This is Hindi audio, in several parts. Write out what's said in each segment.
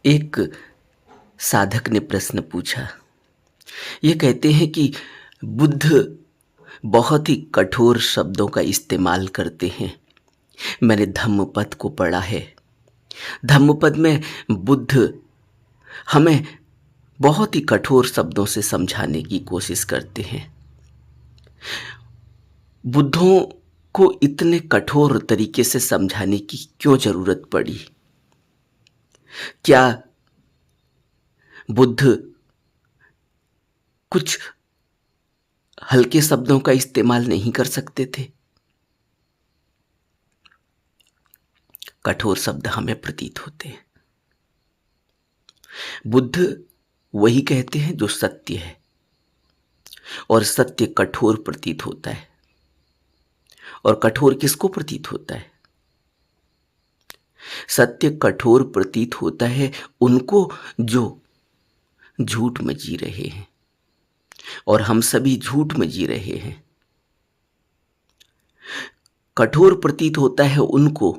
एक साधक ने प्रश्न पूछा। ये कहते हैं कि बुद्ध बहुत ही कठोर शब्दों का इस्तेमाल करते हैं। मैंने धम्मपद को पढ़ा है। धम्मपद में बुद्ध हमें बहुत ही कठोर शब्दों से समझाने की कोशिश करते हैं। बुद्धों को इतने कठोर तरीके से समझाने की क्यों जरूरत पड़ी? क्या बुद्ध कुछ हल्के शब्दों का इस्तेमाल नहीं कर सकते थे? कठोर शब्द हमें प्रतीत होते हैं। बुद्ध वही कहते हैं जो सत्य है, और सत्य कठोर प्रतीत होता है। और कठोर किसको प्रतीत होता है? सत्य कठोर प्रतीत होता है उनको जो झूठ में जी रहे हैं, और हम सभी झूठ में जी रहे हैं। कठोर प्रतीत होता है उनको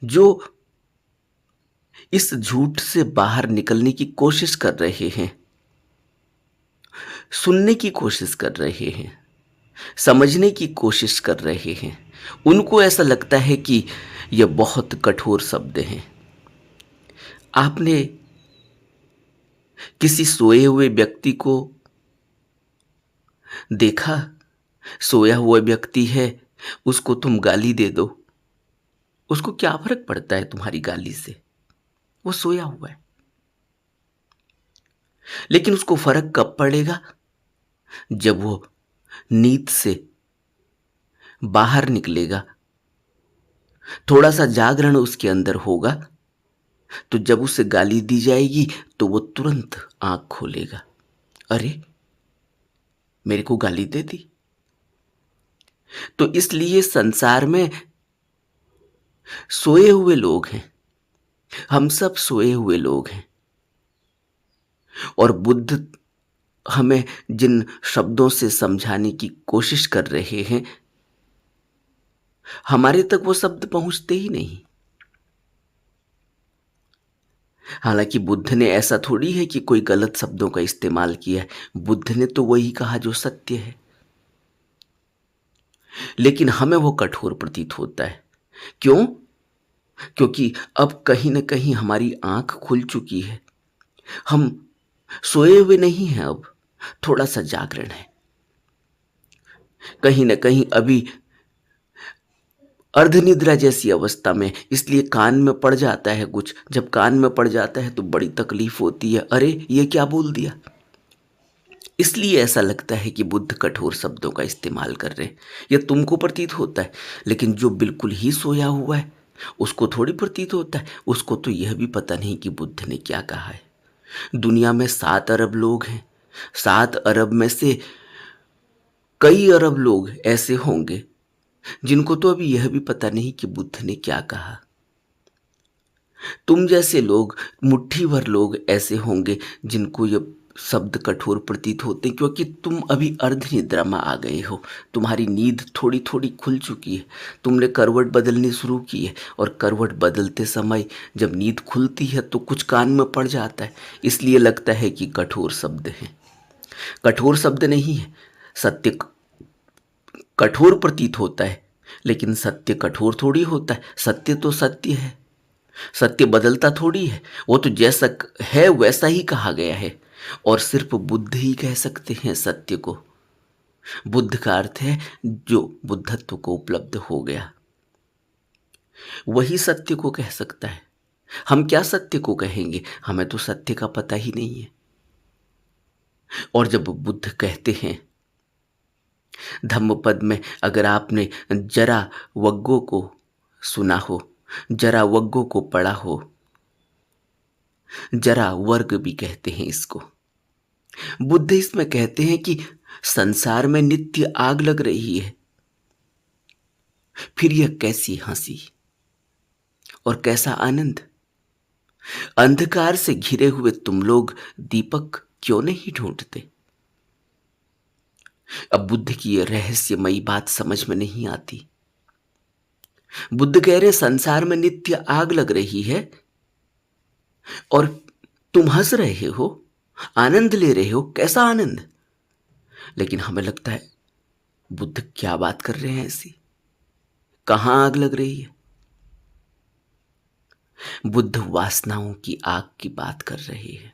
जो इस झूठ से बाहर निकलने की कोशिश कर रहे हैं, सुनने की कोशिश कर रहे हैं, समझने की कोशिश कर रहे हैं। उनको ऐसा लगता है कि यह बहुत कठोर शब्द हैं। आपने किसी सोए हुए व्यक्ति को देखा? सोया हुआ व्यक्ति है, उसको तुम गाली दे दो, उसको क्या फर्क पड़ता है तुम्हारी गाली से? वो सोया हुआ है। लेकिन उसको फर्क कब पड़ेगा? जब वो नींद से बाहर निकलेगा, थोड़ा सा जागरण उसके अंदर होगा, तो जब उसे गाली दी जाएगी तो वो तुरंत आंख खोलेगा। अरे, मेरे को गाली दे दी। तो इसलिए संसार में सोए हुए लोग हैं। हम सब सोए हुए लोग हैं। और बुद्ध हमें जिन शब्दों से समझाने की कोशिश कर रहे हैं, हमारे तक वो शब्द पहुंचते ही नहीं। हालांकि बुद्ध ने ऐसा थोड़ी है कि कोई गलत शब्दों का इस्तेमाल किया है। बुद्ध ने तो वही कहा जो सत्य है। लेकिन हमें वो कठोर प्रतीत होता है। क्यों? क्योंकि अब कहीं ना कहीं हमारी आंख खुल चुकी है। हम सोए हुए नहीं हैं, अब थोड़ा सा जागरण है। कहीं ना कहीं अभी अर्धनिद्रा जैसी अवस्था में, इसलिए कान में पड़ जाता है कुछ। जब कान में पड़ जाता है तो बड़ी तकलीफ होती है। अरे, ये क्या बोल दिया? इसलिए ऐसा लगता है कि बुद्ध कठोर शब्दों का इस्तेमाल कर रहे हैं। यह तुमको प्रतीत होता है, लेकिन जो बिल्कुल ही सोया हुआ है उसको थोड़ी प्रतीत होता है। उसको तो यह भी पता नहीं कि बुद्ध ने क्या कहा है। दुनिया में 7 अरब लोग हैं। 7 अरब में से कई अरब लोग ऐसे होंगे जिनको तो अभी यह भी पता नहीं कि बुद्ध ने क्या कहा। तुम जैसे लोग, मुट्ठी भर लोग ऐसे होंगे जिनको ये शब्द कठोर प्रतीत होते हैं, क्योंकि तुम अभी अर्ध निद्रा में आ गए हो। तुम्हारी नींद थोड़ी थोड़ी खुल चुकी है। तुमने करवट बदलनी शुरू की है, और करवट बदलते समय जब नींद खुलती है तो कुछ कान में पड़ जाता है। इसलिए लगता है कि कठोर शब्द हैं। कठोर शब्द नहीं है। सत्य कठोर प्रतीत होता है, लेकिन सत्य कठोर थोड़ी होता है। सत्य तो सत्य है। सत्य बदलता थोड़ी है। वो तो जैसा है वैसा ही कहा गया है, और सिर्फ बुद्ध ही कह सकते हैं सत्य को। बुद्ध का अर्थ है जो बुद्धत्व को उपलब्ध हो गया, वही सत्य को कह सकता है। हम क्या सत्य को कहेंगे? हमें तो सत्य का पता ही नहीं है। और जब बुद्ध कहते हैं धम्मपद में, अगर आपने जरा वग्गो को सुना हो, जरा वग्गो को पढ़ा हो, जरा वर्ग भी कहते हैं इसको, बुद्ध इसमें कहते हैं कि संसार में नित्य आग लग रही है, फिर यह कैसी हंसी और कैसा आनंद। अंधकार से घिरे हुए तुम लोग दीपक क्यों नहीं ढूंढते? अब बुद्ध की यह रहस्यमयी बात समझ में नहीं आती। बुद्ध कह रहे संसार में नित्य आग लग रही है, और तुम हंस रहे हो, आनंद ले रहे हो। कैसा आनंद? लेकिन हमें लगता है बुद्ध क्या बात कर रहे हैं ऐसी, कहाँ आग लग रही है? बुद्ध वासनाओं की आग की बात कर रहे हैं।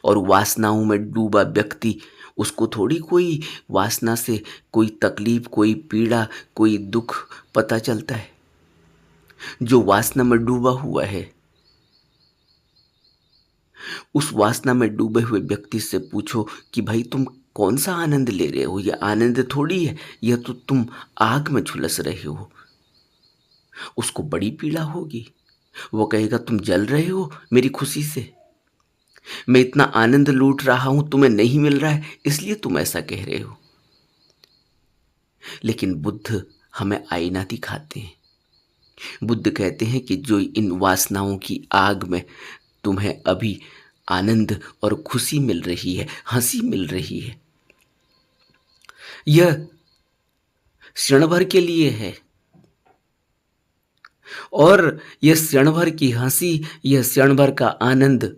और वासनाओं में डूबा व्यक्ति, उसको थोड़ी कोई वासना से कोई तकलीफ, कोई पीड़ा, कोई दुख पता चलता है। जो वासना में डूबा हुआ है, उस वासना में डूबे हुए व्यक्ति से पूछो कि भाई तुम कौन सा आनंद ले रहे हो? यह आनंद थोड़ी है, यह तो तुम आग में झुलस रहे हो। उसको बड़ी पीड़ा होगी। वो कहेगा तुम जल रहे हो मेरी खुशी से, मैं इतना आनंद लूट रहा हूं, तुम्हें नहीं मिल रहा है, इसलिए तुम ऐसा कह रहे हो। लेकिन बुद्ध हमें आईना दिखाते हैं। बुद्ध कहते हैं कि जो इन वासनाओं की आग में तुम्हें अभी आनंद और खुशी मिल रही है, हंसी मिल रही है, यह क्षण भर के लिए है। और यह क्षण भर की हंसी, यह क्षण भर का आनंद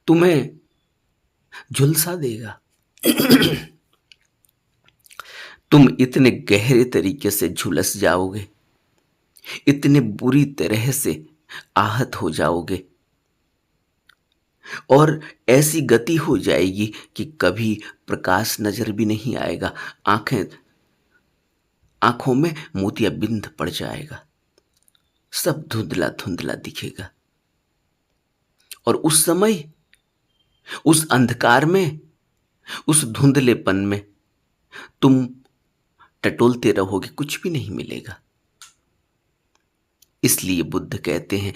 तुम्हें झुलसा देगा। तुम इतने गहरे तरीके से झुलस जाओगे, इतने बुरी तरह से आहत हो जाओगे, और ऐसी गति हो जाएगी कि कभी प्रकाश नजर भी नहीं आएगा। आंखों में मोतियाबिंद पड़ जाएगा, सब धुंधला धुंधला दिखेगा। और उस समय, उस अंधकार में, उस धुंधलेपन में तुम टटोलते रहोगे, कुछ भी नहीं मिलेगा। इसलिए बुद्ध कहते हैं,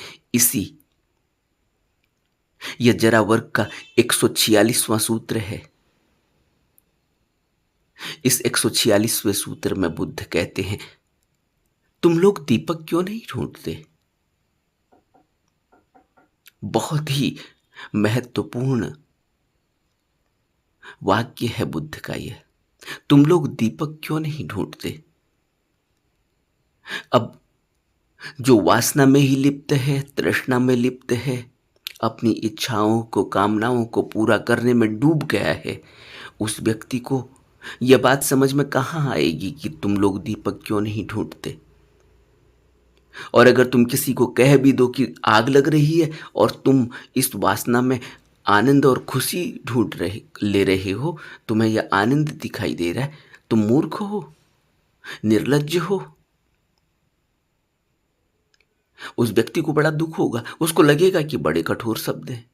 यह जरा वर्ग का 146वां सूत्र है। इस 146वें सूत्र में बुद्ध कहते हैं, तुम लोग दीपक क्यों नहीं ढूंढते? बहुत ही महत्वपूर्ण वाक्य है बुद्ध का यह। तुम लोग दीपक क्यों नहीं ढूंढते? अब जो वासना में ही लिप्त है, तृष्णा में लिप्त है, अपनी इच्छाओं को, कामनाओं को पूरा करने में डूब गया है, उस व्यक्ति को यह बात समझ में कहाँ आएगी कि तुम लोग दीपक क्यों नहीं ढूंढते? और अगर तुम किसी को कह भी दो कि आग लग रही है और तुम इस वासना में आनंद और खुशी ले रहे हो, तुम्हें यह आनंद दिखाई दे रहा है, तुम मूर्ख हो, निर्लज्ज हो। उस व्यक्ति को बड़ा दुख होगा, उसको लगेगा कि बड़े कठोर शब्द हैं।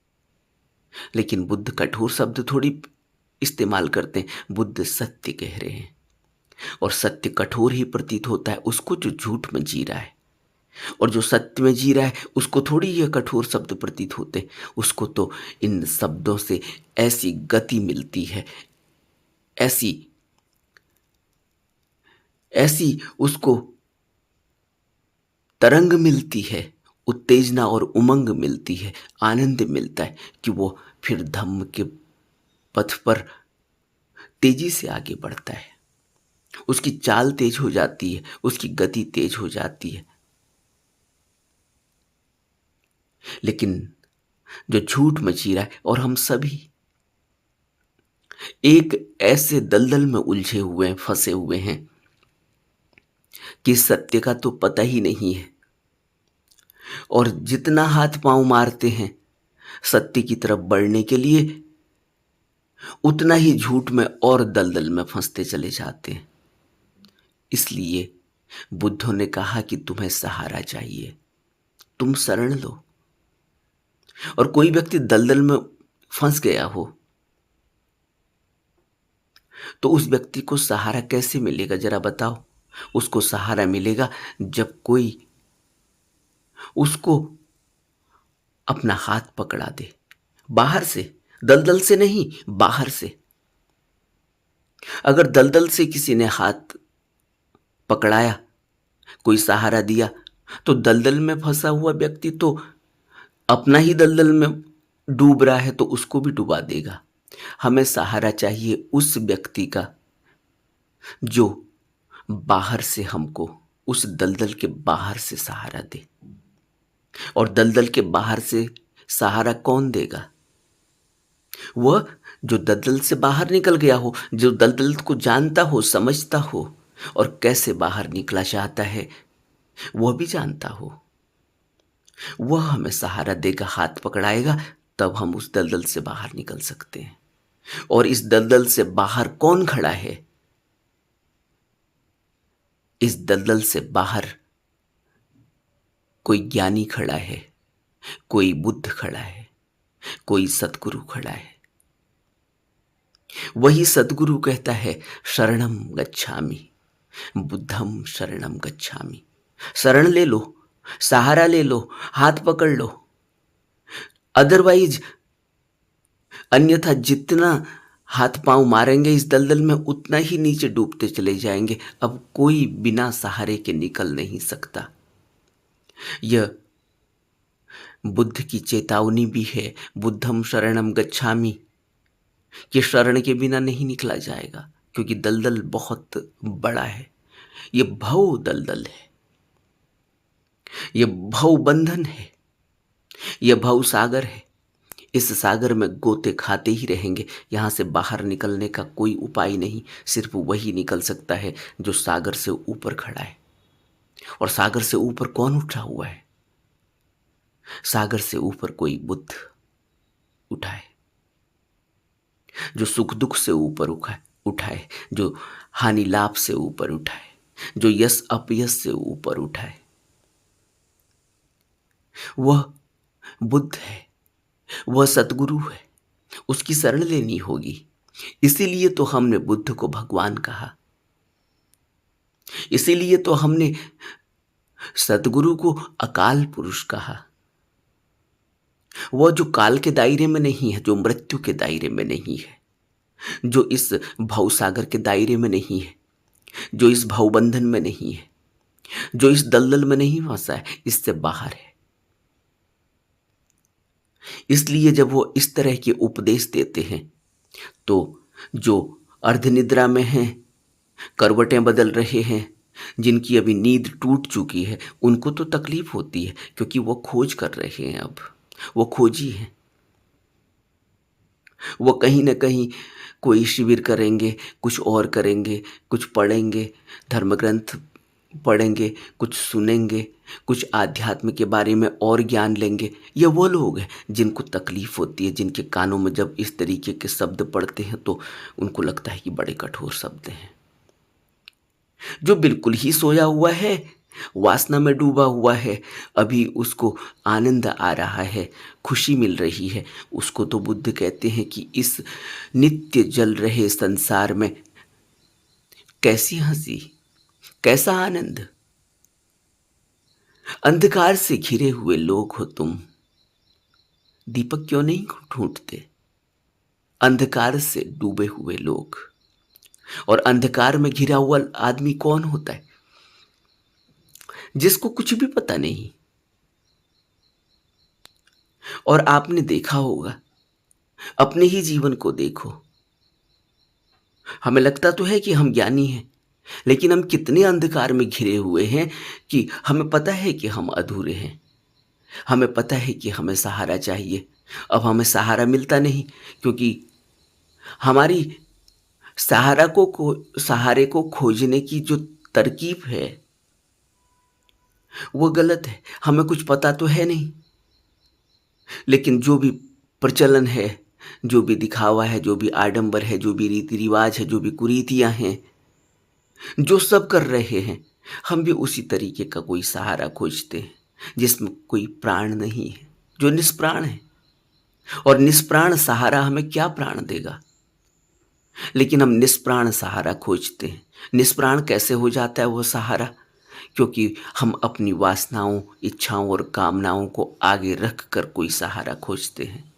लेकिन बुद्ध कठोर शब्द थोड़ी इस्तेमाल करते हैं, बुद्ध सत्य कह रहे हैं। और सत्य कठोर ही प्रतीत होता है उसको जो झूठ में जी रहा है, और जो सत्य में जी रहा है उसको थोड़ी यह कठोर शब्द प्रतीत होते। उसको तो इन शब्दों से ऐसी गति मिलती है, ऐसी ऐसी उसको तरंग मिलती है, उत्तेजना और उमंग मिलती है, आनंद मिलता है कि वो फिर धम्म के पथ पर तेजी से आगे बढ़ता है। उसकी चाल तेज हो जाती है, उसकी गति तेज हो जाती है। लेकिन जो झूठ मची रहा है, और हम सभी एक ऐसे दलदल में उलझे हुए हैं, फंसे हुए हैं कि सत्य का तो पता ही नहीं है, और जितना हाथ पांव मारते हैं सत्य की तरफ बढ़ने के लिए, उतना ही झूठ में और दलदल में फंसते चले जाते हैं। इसलिए बुद्धों ने कहा कि तुम्हें सहारा चाहिए, तुम शरण लो। और कोई व्यक्ति दलदल में फंस गया हो तो उस व्यक्ति को सहारा कैसे मिलेगा, जरा बताओ? उसको सहारा मिलेगा जब कोई उसको अपना हाथ पकड़ा दे, बाहर से, दलदल से नहीं, बाहर से। अगर दलदल से किसी ने हाथ पकड़ाया, कोई सहारा दिया, तो दलदल में फंसा हुआ व्यक्ति तो अपना ही दलदल में डूब रहा है, तो उसको भी डुबा देगा। हमें सहारा चाहिए उस व्यक्ति का जो बाहर से हमको, उस दलदल के बाहर से सहारा दे। और दलदल के बाहर से सहारा कौन देगा? वह जो दलदल से बाहर निकल गया हो, जो दलदल को जानता हो, समझता हो और कैसे बाहर निकला चाहता है वह भी जानता हो। वह हमें सहारा देगा, हाथ पकड़ाएगा, तब हम उस दलदल से बाहर निकल सकते हैं। और इस दलदल से बाहर कौन खड़ा है? इस दलदल से बाहर कोई ज्ञानी खड़ा है, कोई बुद्ध खड़ा है, कोई सतगुरु खड़ा है। वही सतगुरु कहता है शरणम गच्छामि, बुद्धम शरणम गच्छामि। शरण ले लो, सहारा ले लो, हाथ पकड़ लो। अदरवाइज, अन्यथा जितना हाथ पांव मारेंगे इस दलदल में उतना ही नीचे डूबते चले जाएंगे। अब कोई बिना सहारे के निकल नहीं सकता। यह बुद्ध की चेतावनी भी है, बुद्धम शरणम गच्छामि, कि शरण के बिना नहीं निकला जाएगा, क्योंकि दलदल बहुत बड़ा है। यह भव दलदल है, यह भव बंधन है, यह भव सागर है। इस सागर में गोते खाते ही रहेंगे, यहाँ से बाहर निकलने का कोई उपाय नहीं। सिर्फ वही निकल सकता है जो सागर से ऊपर खड़ा है। और सागर से ऊपर कौन उठा हुआ है? सागर से ऊपर कोई बुद्ध उठा है, जो सुख दुख से ऊपर उठा है, जो हानि लाभ से ऊपर उठा है, जो यश अपयश से ऊपर उठा है। वह बुद्ध है, वह सतगुरु है, उसकी शरण लेनी होगी। इसीलिए तो हमने बुद्ध को भगवान कहा, इसीलिए तो हमने सतगुरु को अकाल पुरुष कहा। वह जो काल के दायरे में नहीं है, जो मृत्यु के दायरे में नहीं है, जो इस भवसागर के दायरे में नहीं है, जो इस भवबंधन में नहीं है, जो इस दलदल में नहीं फंसा है, इससे बाहर है। इसलिए जब वो इस तरह के उपदेश देते हैं तो जो अर्धनिद्रा में हैं, करवटें बदल रहे हैं, जिनकी अभी नींद टूट चुकी है, उनको तो तकलीफ होती है, क्योंकि वो खोज कर रहे हैं। अब वो खोजी हैं, वो कहीं ना कहीं कोई शिविर करेंगे, कुछ और करेंगे, कुछ पढ़ेंगे, धर्म ग्रंथ पढ़ेंगे, कुछ सुनेंगे, कुछ आध्यात्म के बारे में और ज्ञान लेंगे। ये वो लोग हैं जिनको तकलीफ होती है, जिनके कानों में जब इस तरीके के शब्द पढ़ते हैं तो उनको लगता है कि बड़े कठोर शब्द हैं। जो बिल्कुल ही सोया हुआ है, वासना में डूबा हुआ है, अभी उसको आनंद आ रहा है, खुशी मिल रही है, उसको तो बुद्ध कहते हैं कि इस नित्य जल रहे संसार में कैसी हंसी, कैसा आनंद। अंधकार से घिरे हुए लोग हो तुम, दीपक क्यों नहीं ढूंढते? अंधकार से डूबे हुए लोग। और अंधकार में घिरा हुआ आदमी कौन होता है? जिसको कुछ भी पता नहीं। और आपने देखा होगा, अपने ही जीवन को देखो, हमें लगता तो है कि हम ज्ञानी हैं, लेकिन हम कितने अंधकार में घिरे हुए हैं कि हमें पता है कि हम अधूरे हैं, हमें पता है कि हमें सहारा चाहिए। अब हमें सहारा मिलता नहीं, क्योंकि हमारी सहारे को खोजने की जो तरकीब है वो गलत है। हमें कुछ पता तो है नहीं, लेकिन जो भी प्रचलन है, जो भी दिखावा है, जो भी आडंबर है, जो भी रीति रिवाज है, जो भी कुरीतियां हैं, जो सब कर रहे हैं, हम भी उसी तरीके का कोई सहारा खोजते हैं जिसमें कोई प्राण नहीं है, जो निष्प्राण है। और निष्प्राण सहारा हमें क्या प्राण देगा? लेकिन हम निष्प्राण सहारा खोजते हैं। निष्प्राण कैसे हो जाता है वो सहारा? क्योंकि हम अपनी वासनाओं, इच्छाओं और कामनाओं को आगे रख कर कोई सहारा खोजते हैं।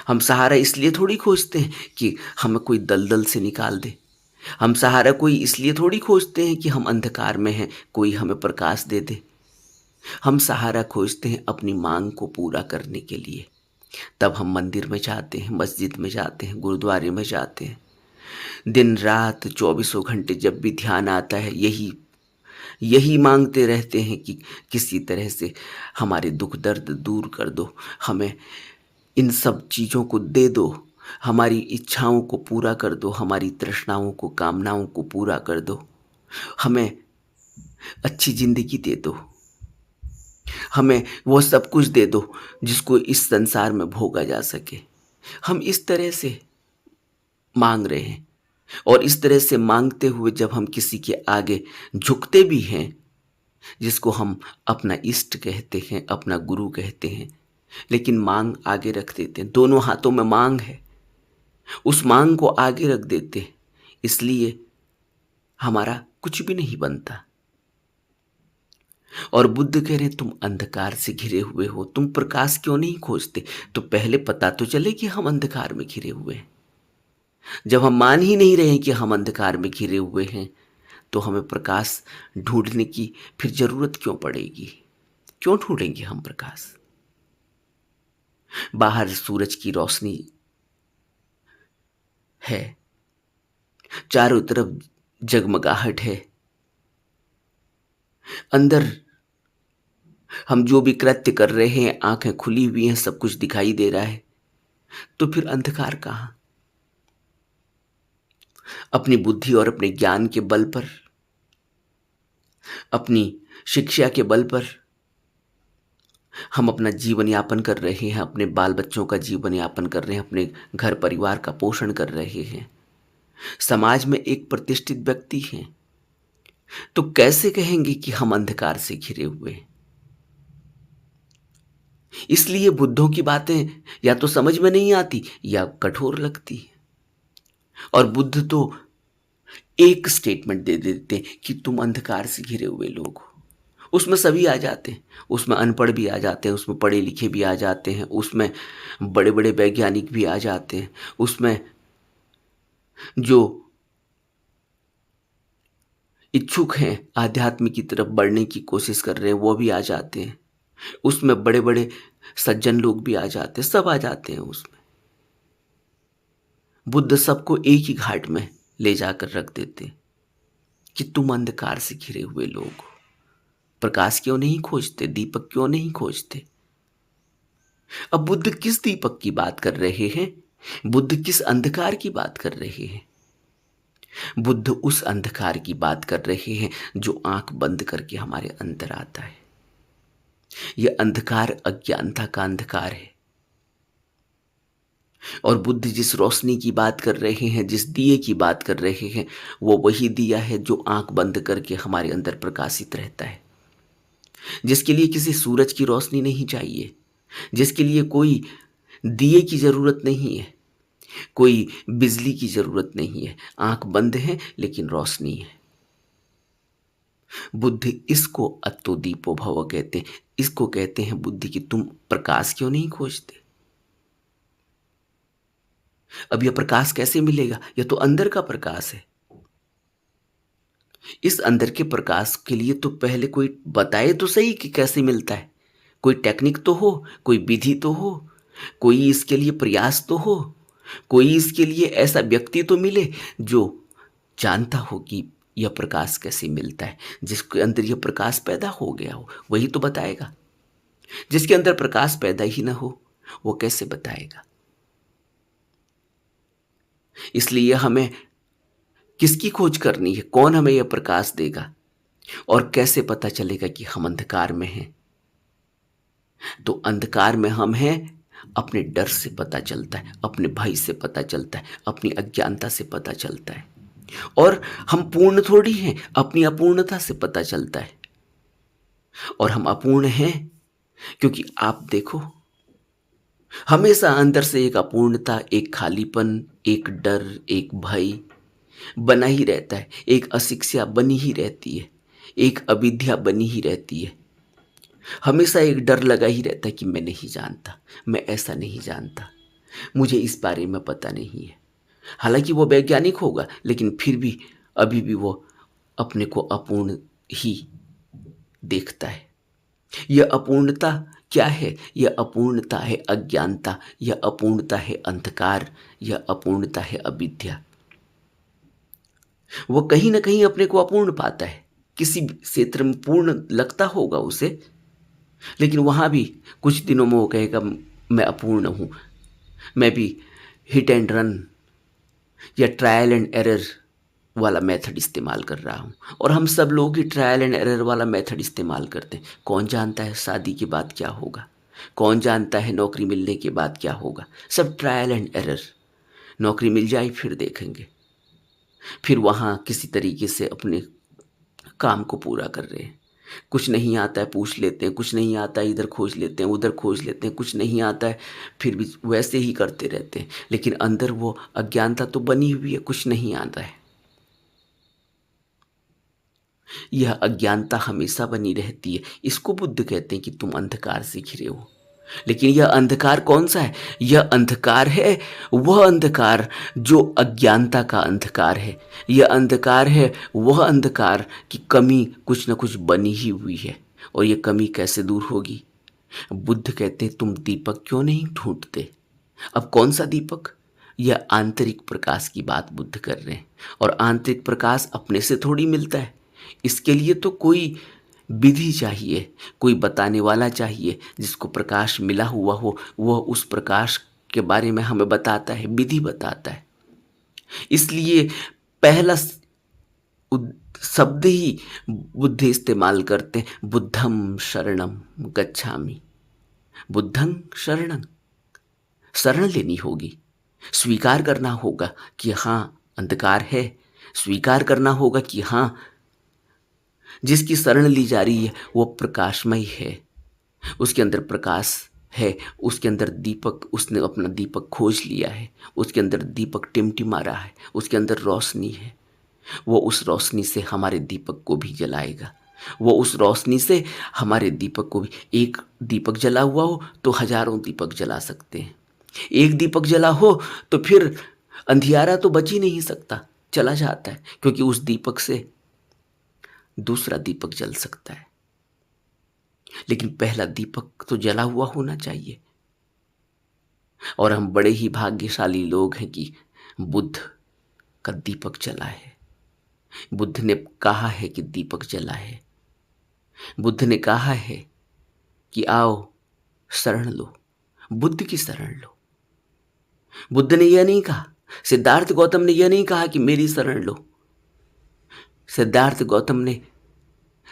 हम सहारा इसलिए थोड़ी खोजते हैं कि हमें कोई दलदल से निकाल दे। हम सहारा कोई इसलिए थोड़ी खोजते हैं कि हम अंधकार में हैं, कोई हमें प्रकाश दे दे। हम सहारा खोजते हैं अपनी मांग को पूरा करने के लिए। तब हम मंदिर में जाते हैं, मस्जिद में जाते हैं, गुरुद्वारे में जाते हैं। दिन रात 24 घंटे जब भी ध्यान आता है, यही यही मांगते रहते हैं कि किसी तरह से हमारे दुख दर्द दूर कर दो, हमें इन सब चीज़ों को दे दो, हमारी इच्छाओं को पूरा कर दो, हमारी तृष्णाओं को, कामनाओं को पूरा कर दो, हमें अच्छी ज़िंदगी दे दो, हमें वो सब कुछ दे दो जिसको इस संसार में भोगा जा सके। हम इस तरह से मांग रहे हैं, और इस तरह से मांगते हुए जब हम किसी के आगे झुकते भी हैं, जिसको हम अपना इष्ट कहते हैं, अपना गुरु कहते हैं, लेकिन मांग आगे रख देते हैं, दोनों हाथों में मांग है, उस मांग को आगे रख देते हैं, इसलिए हमारा कुछ भी नहीं बनता। और बुद्ध कह रहे तुम अंधकार से घिरे हुए हो, तुम प्रकाश क्यों नहीं खोजते? तो पहले पता तो चले कि हम अंधकार में घिरे हुए हैं। जब हम मान ही नहीं रहे हैं कि हम अंधकार में घिरे हुए हैं, तो हमें प्रकाश ढूंढने की फिर जरूरत क्यों पड़ेगी? क्यों ढूंढेंगे हम प्रकाश? बाहर सूरज की रोशनी है, चारों तरफ जगमगाहट है, अंदर हम जो भी कृत्य कर रहे हैं, आंखें खुली हुई हैं, सब कुछ दिखाई दे रहा है, तो फिर अंधकार कहां? अपनी बुद्धि और अपने ज्ञान के बल पर, अपनी शिक्षा के बल पर हम अपना जीवन यापन कर रहे हैं, अपने बाल बच्चों का जीवन यापन कर रहे हैं, अपने घर परिवार का पोषण कर रहे हैं, समाज में एक प्रतिष्ठित व्यक्ति हैं, तो कैसे कहेंगे कि हम अंधकार से घिरे हुए हैं? इसलिए बुद्धों की बातें या तो समझ में नहीं आती या कठोर लगती है। और बुद्ध तो एक स्टेटमेंट दे देते हैं कि तुम अंधकार से घिरे हुए लोग हो। उसमें सभी आ जाते हैं, उसमें अनपढ़ भी आ जाते हैं, उसमें पढ़े लिखे भी आ जाते हैं, उसमें बड़े बड़े वैज्ञानिक भी आ जाते हैं, उसमें जो इच्छुक हैं आध्यात्म की तरफ बढ़ने की कोशिश कर रहे हैं वो भी आ जाते हैं, उसमें बड़े बड़े सज्जन लोग भी आ जाते हैं, सब आ जाते हैं उसमें। बुद्ध सबको एक ही घाट में ले जाकर रख देते हैं कि तुम अंधकार से घिरे हुए लोग हो, प्रकाश क्यों नहीं खोजते, दीपक क्यों नहीं खोजते? अब बुद्ध किस दीपक की बात कर रहे हैं? बुद्ध किस अंधकार की बात कर रहे हैं? बुद्ध उस अंधकार की बात कर रहे हैं जो आंख बंद करके हमारे अंदर आता है। यह अंधकार अज्ञानता का अंधकार है। और बुद्ध जिस रोशनी की बात कर रहे हैं, जिस दिए की बात कर रहे हैं, वो वही दिया है जो आंख बंद करके हमारे अंदर प्रकाशित रहता है, जिसके लिए किसी सूरज की रोशनी नहीं चाहिए, जिसके लिए कोई दिए की जरूरत नहीं है, कोई बिजली की जरूरत नहीं है। आंख बंद है लेकिन रोशनी है। बुद्ध इसको अत्तो दीपो भव कहते हैं। इसको कहते हैं बुद्धि कि तुम प्रकाश क्यों नहीं खोजते? अब यह प्रकाश कैसे मिलेगा? यह तो अंदर का प्रकाश है। इस अंदर के प्रकाश के लिए तो पहले कोई बताए तो सही कि कैसे मिलता है। कोई टेक्निक तो हो, कोई विधि तो हो, कोई इसके लिए प्रयास तो हो, कोई इसके लिए ऐसा व्यक्ति तो मिले जो जानता हो कि यह प्रकाश कैसे मिलता है। जिसके अंदर यह प्रकाश पैदा हो गया हो वही तो बताएगा। जिसके अंदर प्रकाश पैदा ही ना हो वो कैसे बताएगा? इसलिए हमें किसकी खोज करनी है? कौन हमें यह प्रकाश देगा? और कैसे पता चलेगा कि हम अंधकार में हैं? तो अंधकार में हम हैं अपने डर से पता चलता है, अपने भय से पता चलता है, अपनी अज्ञानता से पता चलता है। और हम पूर्ण थोड़ी हैं, अपनी अपूर्णता से पता चलता है। और हम अपूर्ण हैं क्योंकि आप देखो, हमेशा अंदर से एक अपूर्णता, एक खालीपन, एक डर, एक भय बना ही रहता है। एक अशिक्षा बनी ही रहती है, एक अविद्या बनी ही रहती है। हमेशा एक डर लगा ही रहता है कि मैं नहीं जानता, मैं ऐसा नहीं जानता, मुझे इस बारे में पता नहीं है। हालांकि वो वैज्ञानिक होगा लेकिन फिर भी अभी भी वो अपने को अपूर्ण ही देखता है। यह अपूर्णता क्या है? यह अपूर्णता है अज्ञानता, यह अपूर्णता है अंधकार, यह अपूर्णता है अविद्या। वो कहीं ना कहीं अपने को अपूर्ण पाता है, किसी भी क्षेत्र में पूर्ण लगता होगा उसे, लेकिन वहाँ भी कुछ दिनों में वो कहेगा मैं अपूर्ण हूँ। मैं भी हिट एंड रन या ट्रायल एंड एरर वाला मेथड इस्तेमाल कर रहा हूँ, और हम सब लोग ही ट्रायल एंड एरर वाला मेथड इस्तेमाल करते हैं। कौन जानता है शादी के बाद क्या होगा, कौन जानता है नौकरी मिलने के बाद क्या होगा। सब ट्रायल एंड एरर। नौकरी मिल जाए फिर देखेंगे, फिर वहाँ किसी तरीके से अपने काम को पूरा कर रहे हैं। कुछ नहीं आता है पूछ लेते हैं, कुछ नहीं आता है इधर खोज लेते हैं, उधर खोज लेते हैं, कुछ नहीं आता है फिर भी वैसे ही करते रहते हैं, लेकिन अंदर वो अज्ञानता तो बनी हुई है, कुछ नहीं आता है। यह अज्ञानता हमेशा बनी रहती है। इसको बुद्ध कहते हैं कि तुम अंधकार से घिरे हो। लेकिन यह अंधकार कौन सा है? यह अंधकार है वह अंधकार जो अज्ञानता का अंधकार है। यह अंधकार है वह अंधकार की कमी कुछ न कुछ बनी ही हुई है, और यह कमी कैसे दूर होगी? बुद्ध कहते हैं तुम दीपक क्यों नहीं ढूंढते? अब कौन सा दीपक? यह आंतरिक प्रकाश की बात बुद्ध कर रहे हैं, और आंतरिक प्रकाश अपने से थोड़ी मिलता है। इसके लिए तो कोई विधि चाहिए, कोई बताने वाला चाहिए जिसको प्रकाश मिला हुआ हो, वह उस प्रकाश के बारे में हमें बताता है, विधि बताता है। इसलिए पहला शब्द ही बुद्ध इस्तेमाल करते हैं, बुद्धम शरणम गच्छामि। बुद्धं शरणं, शरण लेनी होगी, स्वीकार करना होगा कि हाँ अंधकार है, स्वीकार करना होगा कि हाँ जिसकी शरण ली जा रही है वो प्रकाशमय है, उसके अंदर प्रकाश है, उसके अंदर दीपक, उसने अपना दीपक खोज लिया है, उसके अंदर दीपक टिमटिमा रहा है, उसके अंदर रोशनी है। वो उस रोशनी से हमारे दीपक को भी जलाएगा, वो उस रोशनी से हमारे दीपक को भी। एक दीपक जला हुआ हो तो हजारों दीपक जला सकते हैं, एक दीपक जला हो तो फिर अंधियारा तो बच ही नहीं सकता, चला जाता है, क्योंकि उस दीपक से दूसरा दीपक जल सकता है। लेकिन पहला दीपक तो जला हुआ होना चाहिए। और हम बड़े ही भाग्यशाली लोग हैं कि बुद्ध का दीपक जला है। बुद्ध ने कहा है कि दीपक जला है। बुद्ध ने कहा है कि आओ शरण लो, बुद्ध की शरण लो। बुद्ध ने यह नहीं कहा, सिद्धार्थ गौतम ने यह नहीं कहा कि मेरी शरण लो। सिद्धार्थ गौतम ने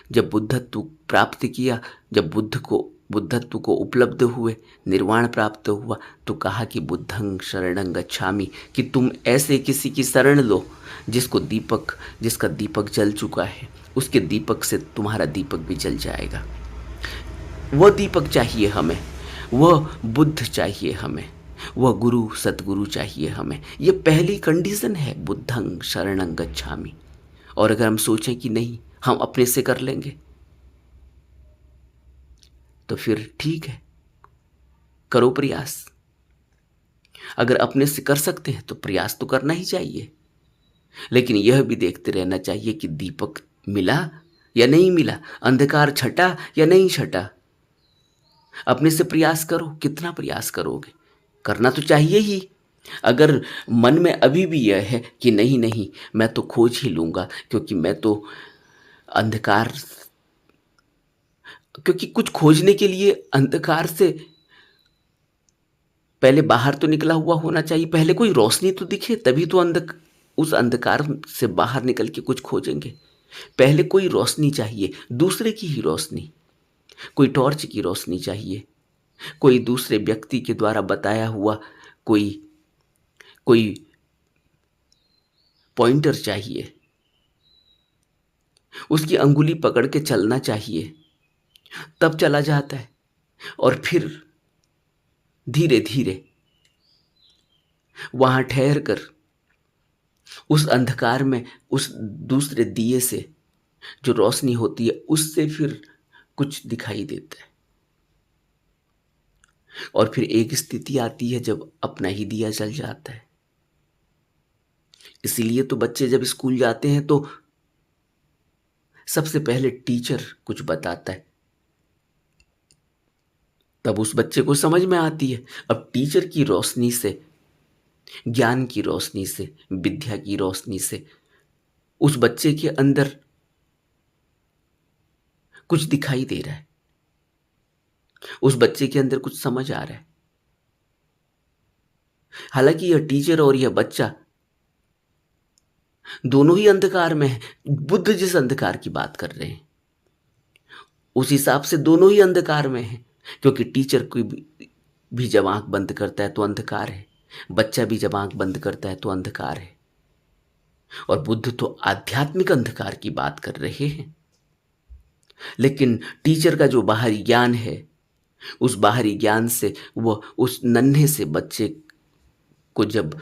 जब बुद्धत्व प्राप्त किया, जब बुद्धत्व को उपलब्ध हुए, निर्वाण प्राप्त हुआ, तो कहा कि बुद्धं शरणं गच्छामि, कि तुम ऐसे किसी की शरण लो जिसका दीपक जल चुका है, उसके दीपक से तुम्हारा दीपक भी जल जाएगा। वह दीपक चाहिए हमें, वह बुद्ध चाहिए हमें, वह गुरु सतगुरु चाहिए हमें। यह पहली कंडीशन है, बुद्धं शरणं गच्छामि। और अगर हम सोचें कि नहीं हम अपने से कर लेंगे, तो फिर ठीक है, करो प्रयास। अगर अपने से कर सकते हैं तो प्रयास तो करना ही चाहिए, लेकिन यह भी देखते रहना चाहिए कि दीपक मिला या नहीं मिला, अंधकार छटा या नहीं छटा। अपने से प्रयास करो, कितना प्रयास करोगे? करना तो चाहिए ही। अगर मन में अभी भी यह है कि नहीं नहीं मैं तो खोज ही लूंगा, क्योंकि मैं तो अंधकार, क्योंकि कुछ खोजने के लिए अंधकार से पहले बाहर तो निकला हुआ होना चाहिए, पहले कोई रोशनी तो दिखे, तभी तो उस अंधकार से बाहर निकल के कुछ खोजेंगे। पहले कोई रोशनी चाहिए, दूसरे की ही रोशनी, कोई टॉर्च की रोशनी चाहिए, कोई दूसरे व्यक्ति के द्वारा बताया हुआ कोई कोई पॉइंटर चाहिए, उसकी अंगुली पकड़ के चलना चाहिए, तब चला जाता है। और फिर धीरे धीरे वहां ठहर कर उस अंधकार में उस दूसरे दिए से जो रोशनी होती है उससे फिर कुछ दिखाई देता है। और फिर एक स्थिति आती है जब अपना ही दिया जल जाता है। इसीलिए तो बच्चे जब स्कूल जाते हैं तो सबसे पहले टीचर कुछ बताता है, तब उस बच्चे को समझ में आती है। अब टीचर की रोशनी से, ज्ञान की रोशनी से, विद्या की रोशनी से उस बच्चे के अंदर कुछ दिखाई दे रहा है, उस बच्चे के अंदर कुछ समझ आ रहा है। हालांकि यह टीचर और यह बच्चा दोनों ही अंधकार में है। बुद्ध जिस अंधकार की बात कर रहे हैं उस हिसाब से दोनों ही अंधकार में है, क्योंकि टीचर कोई भी जब आंख बंद करता है तो अंधकार है, बच्चा भी जब आंख बंद करता है तो अंधकार है। और बुद्ध तो आध्यात्मिक अंधकार की बात कर रहे हैं। लेकिन टीचर का जो बाहरी ज्ञान है, उस बाहरी ज्ञान से वह उस नन्हे से बच्चे को जब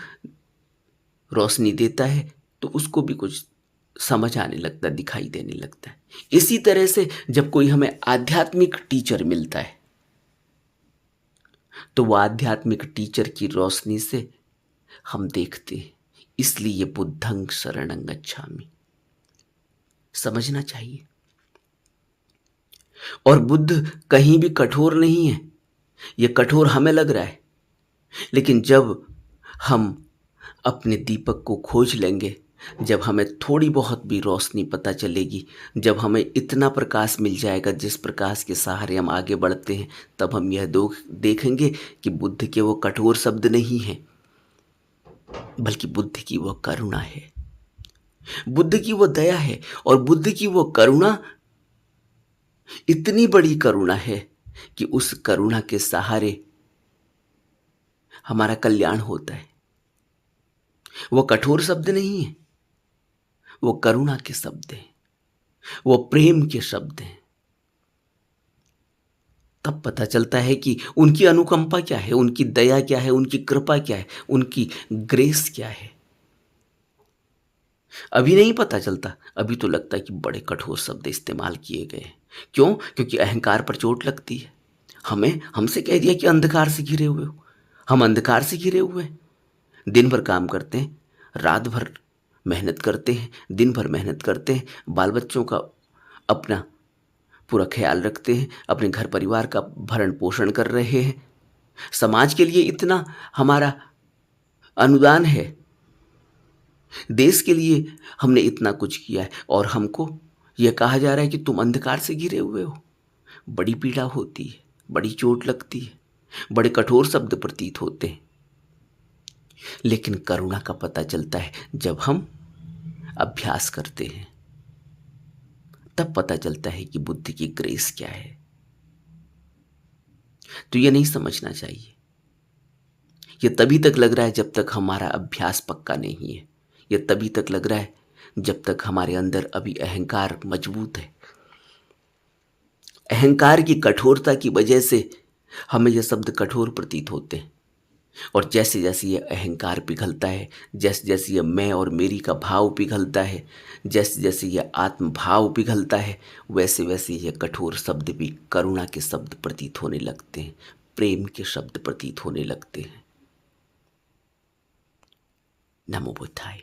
रोशनी देता है तो उसको भी कुछ समझ आने लगता है, दिखाई देने लगता है। इसी तरह से जब कोई हमें आध्यात्मिक टीचर मिलता है तो वह आध्यात्मिक टीचर की रोशनी से हम देखते हैं। इसलिए बुद्धं शरणं गच्छामि समझना चाहिए। और बुद्ध कहीं भी कठोर नहीं है, यह कठोर हमें लग रहा है, लेकिन जब हम अपने दीपक को खोज लेंगे, जब हमें थोड़ी बहुत भी रोशनी पता चलेगी, जब हमें इतना प्रकाश मिल जाएगा जिस प्रकाश के सहारे हम आगे बढ़ते हैं, तब हम यह देखेंगे कि बुद्ध के वो कठोर शब्द नहीं हैं, बल्कि बुद्ध की वो करुणा है, बुद्ध की वो दया है। और बुद्ध की वो करुणा इतनी बड़ी करुणा है कि उस करुणा के सहारे हमारा कल्याण होता है। वो कठोर शब्द नहीं है, वो करुणा के शब्द हैं, वो प्रेम के शब्द हैं। तब पता चलता है कि उनकी अनुकंपा क्या है, उनकी दया क्या है, उनकी कृपा क्या है, उनकी ग्रेस क्या है। अभी नहीं पता चलता, अभी तो लगता है कि बड़े कठोर शब्द इस्तेमाल किए गए हैं। क्यों? क्योंकि अहंकार पर चोट लगती है। हमसे कह दिया कि अंधकार से घिरे हुए हो। हम अंधकार से घिरे हुए हैं। दिन भर काम करते हैं, रात भर मेहनत करते हैं, दिन भर मेहनत करते हैं, बाल बच्चों का अपना पूरा ख्याल रखते हैं, अपने घर परिवार का भरण पोषण कर रहे हैं, समाज के लिए इतना हमारा अनुदान है, देश के लिए हमने इतना कुछ किया है, और हमको यह कहा जा रहा है कि तुम अंधकार से घिरे हुए हो। बड़ी पीड़ा होती है, बड़ी चोट लगती है, बड़े कठोर शब्द प्रतीत होते हैं। लेकिन करुणा का पता चलता है जब हम अभ्यास करते हैं, तब पता चलता है कि बुद्ध की ग्रेस क्या है। तो ये नहीं समझना चाहिए। ये तभी तक लग रहा है जब तक हमारा अभ्यास पक्का नहीं है। ये तभी तक लग रहा है जब तक हमारे अंदर अभी अहंकार मजबूत है। अहंकार की कठोरता की वजह से हमें ये शब्द कठोर प्रतीत होते हैं। और जैसे जैसे ये अहंकार पिघलता है, जैसे जैसे ये मैं और मेरी का भाव पिघलता है, जैसे जैसे ये आत्म भाव पिघलता है, वैसे वैसे ये कठोर शब्द भी करुणा के शब्द प्रतीत होने लगते हैं, प्रेम के शब्द प्रतीत होने लगते हैं। नमो बुद्धाय।